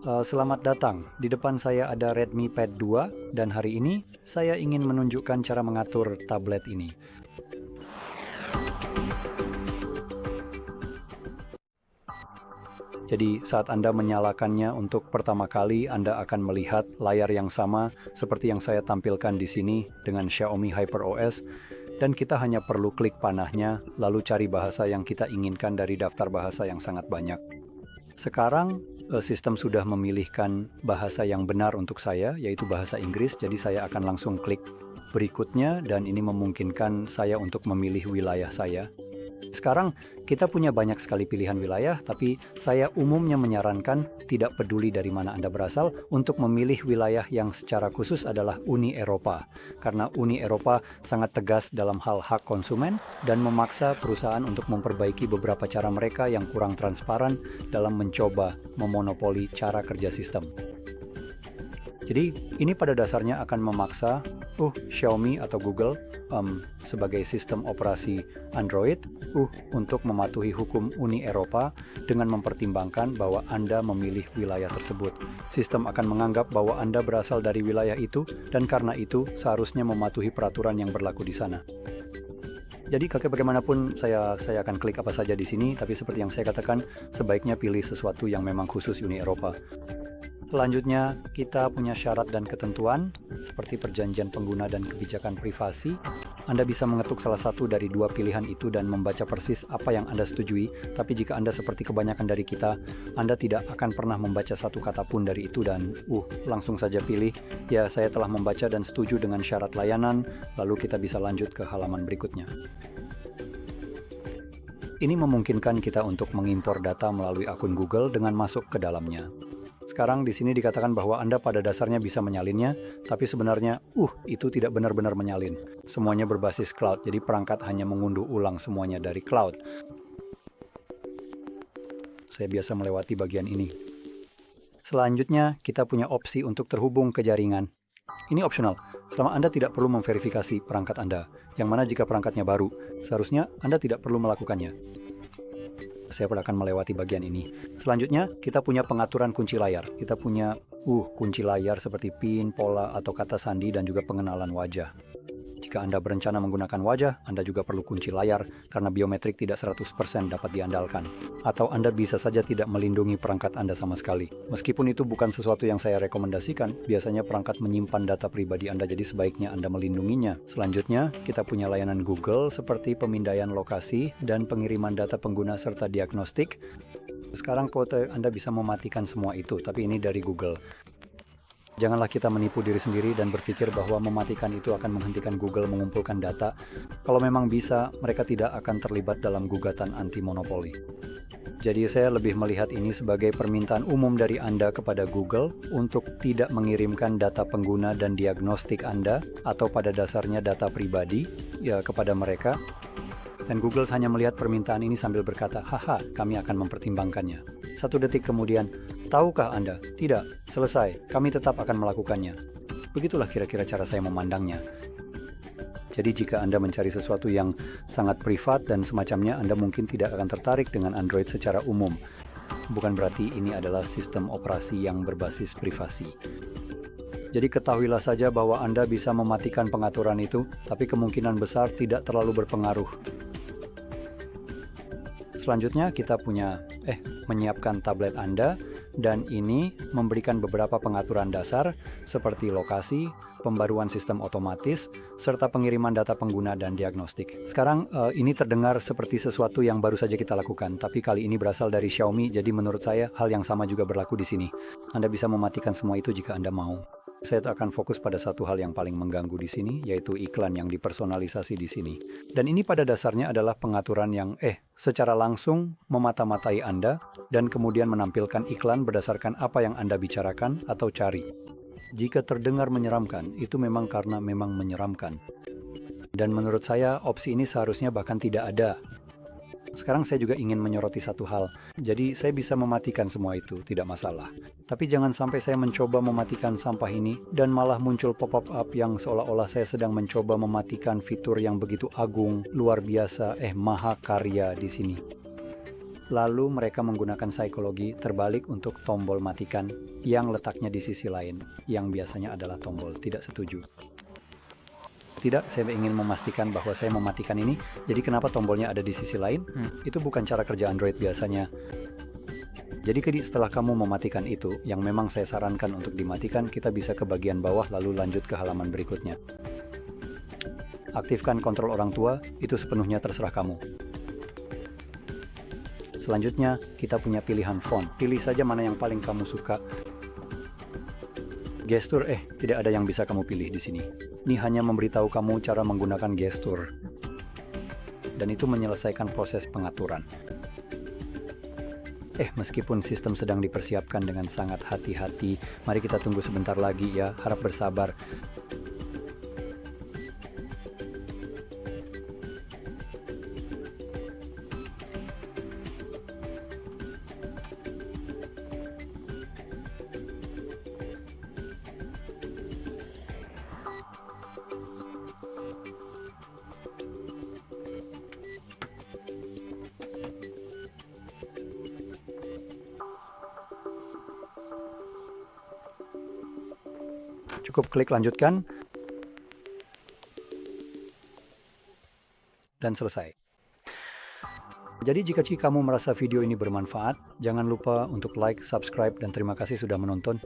Selamat datang. Di depan saya ada Redmi Pad 2 dan hari ini saya ingin menunjukkan cara mengatur tablet ini. Jadi saat Anda menyalakannya untuk pertama kali, Anda akan melihat layar yang sama seperti yang saya tampilkan di sini dengan Xiaomi HyperOS, dan kita hanya perlu klik panahnya lalu cari bahasa yang kita inginkan dari daftar bahasa yang sangat banyak. Sekarang sistem sudah memilihkan bahasa yang benar untuk saya, yaitu bahasa Inggris, jadi saya akan langsung klik berikutnya dan ini memungkinkan saya untuk memilih wilayah saya. Sekarang kita punya banyak sekali pilihan wilayah, tapi saya umumnya menyarankan tidak peduli dari mana Anda berasal untuk memilih wilayah yang secara khusus adalah Uni Eropa. Karena Uni Eropa sangat tegas dalam hal hak konsumen dan memaksa perusahaan untuk memperbaiki beberapa cara mereka yang kurang transparan dalam mencoba memonopoli cara kerja sistem. Jadi ini pada dasarnya akan memaksa Xiaomi atau Google sebagai sistem operasi Android untuk mematuhi hukum Uni Eropa dengan mempertimbangkan bahwa Anda memilih wilayah tersebut. Sistem akan menganggap bahwa Anda berasal dari wilayah itu dan karena itu seharusnya mematuhi peraturan yang berlaku di sana. Jadi bagaimanapun saya akan klik apa saja di sini, tapi seperti yang saya katakan, sebaiknya pilih sesuatu yang memang khusus Uni Eropa. Selanjutnya, kita punya syarat dan ketentuan, seperti perjanjian pengguna dan kebijakan privasi. Anda bisa mengetuk salah satu dari dua pilihan itu dan membaca persis apa yang Anda setujui, tapi jika Anda seperti kebanyakan dari kita, Anda tidak akan pernah membaca satu kata pun dari itu dan langsung saja pilih, ya saya telah membaca dan setuju dengan syarat layanan, lalu kita bisa lanjut ke halaman berikutnya. Ini memungkinkan kita untuk mengimpor data melalui akun Google dengan masuk ke dalamnya. Sekarang di sini dikatakan bahwa Anda pada dasarnya bisa menyalinnya, tapi sebenarnya itu tidak benar-benar menyalin. Semuanya berbasis cloud, jadi perangkat hanya mengunduh ulang semuanya dari cloud. Saya biasa melewati bagian ini. Selanjutnya, kita punya opsi untuk terhubung ke jaringan. Ini opsional, selama Anda tidak perlu memverifikasi perangkat Anda, yang mana jika perangkatnya baru, seharusnya Anda tidak perlu melakukannya. Saya akan melewati bagian ini. Selanjutnya, kita punya pengaturan kunci layar. Kita punya kunci layar seperti PIN, pola, atau kata sandi, dan juga pengenalan wajah. Jika Anda berencana menggunakan wajah, Anda juga perlu kunci layar, karena biometrik tidak 100% dapat diandalkan. Atau Anda bisa saja tidak melindungi perangkat Anda sama sekali. Meskipun itu bukan sesuatu yang saya rekomendasikan, biasanya perangkat menyimpan data pribadi Anda, jadi sebaiknya Anda melindunginya. Selanjutnya, kita punya layanan Google seperti pemindaian lokasi dan pengiriman data pengguna serta diagnostik. Sekarang Anda bisa mematikan semua itu, tapi ini dari Google. Janganlah kita menipu diri sendiri dan berpikir bahwa mematikan itu akan menghentikan Google mengumpulkan data. Kalau memang bisa, mereka tidak akan terlibat dalam gugatan anti monopoli. Jadi saya lebih melihat ini sebagai permintaan umum dari Anda kepada Google untuk tidak mengirimkan data pengguna dan diagnostik Anda atau pada dasarnya data pribadi kepada mereka. Dan Google hanya melihat permintaan ini sambil berkata, haha, kami akan mempertimbangkannya. 1 detik kemudian, tahukah Anda? Tidak, selesai, kami tetap akan melakukannya. Begitulah kira-kira cara saya memandangnya. Jadi jika Anda mencari sesuatu yang sangat privat dan semacamnya, Anda mungkin tidak akan tertarik dengan Android secara umum. Bukan berarti ini adalah sistem operasi yang berbasis privasi. Jadi ketahuilah saja bahwa Anda bisa mematikan pengaturan itu, tapi kemungkinan besar tidak terlalu berpengaruh. Selanjutnya kita punya menyiapkan tablet Anda, dan ini memberikan beberapa pengaturan dasar seperti lokasi, pembaruan sistem otomatis, serta pengiriman data pengguna dan diagnostik. Sekarang ini terdengar seperti sesuatu yang baru saja kita lakukan, tapi kali ini berasal dari Xiaomi, jadi menurut saya hal yang sama juga berlaku di sini. Anda bisa mematikan semua itu jika Anda mau. Saya akan fokus pada satu hal yang paling mengganggu di sini, yaitu iklan yang dipersonalisasi di sini. Dan ini pada dasarnya adalah pengaturan yang secara langsung memata-matai Anda dan kemudian menampilkan iklan berdasarkan apa yang Anda bicarakan atau cari. Jika terdengar menyeramkan, itu memang karena memang menyeramkan. Dan menurut saya, opsi ini seharusnya bahkan tidak ada. Sekarang saya juga ingin menyoroti satu hal. Jadi saya bisa mematikan semua itu, tidak masalah. Tapi jangan sampai saya mencoba mematikan sampah ini dan malah muncul pop-up up yang seolah-olah saya sedang mencoba mematikan fitur yang begitu agung, luar biasa, maha karya di sini. Lalu mereka menggunakan psikologi terbalik untuk tombol matikan yang letaknya di sisi lain, yang biasanya adalah tombol tidak setuju. Tidak, saya ingin memastikan bahwa saya mematikan ini, jadi kenapa tombolnya ada di sisi lain? Itu bukan cara kerja Android biasanya. Jadi setelah kamu mematikan itu, yang memang saya sarankan untuk dimatikan, kita bisa ke bagian bawah lalu lanjut ke halaman berikutnya. Aktifkan kontrol orang tua, itu sepenuhnya terserah kamu. Selanjutnya, kita punya pilihan font. Pilih saja mana yang paling kamu suka. Gestur, tidak ada yang bisa kamu pilih di sini. Ini hanya memberitahu kamu cara menggunakan gestur. Dan itu menyelesaikan proses pengaturan. Meskipun sistem sedang dipersiapkan dengan sangat hati-hati, mari kita tunggu sebentar lagi ya, harap bersabar. Cukup klik lanjutkan, dan selesai. Jadi jika kamu merasa video ini bermanfaat, jangan lupa untuk like, subscribe, dan terima kasih sudah menonton.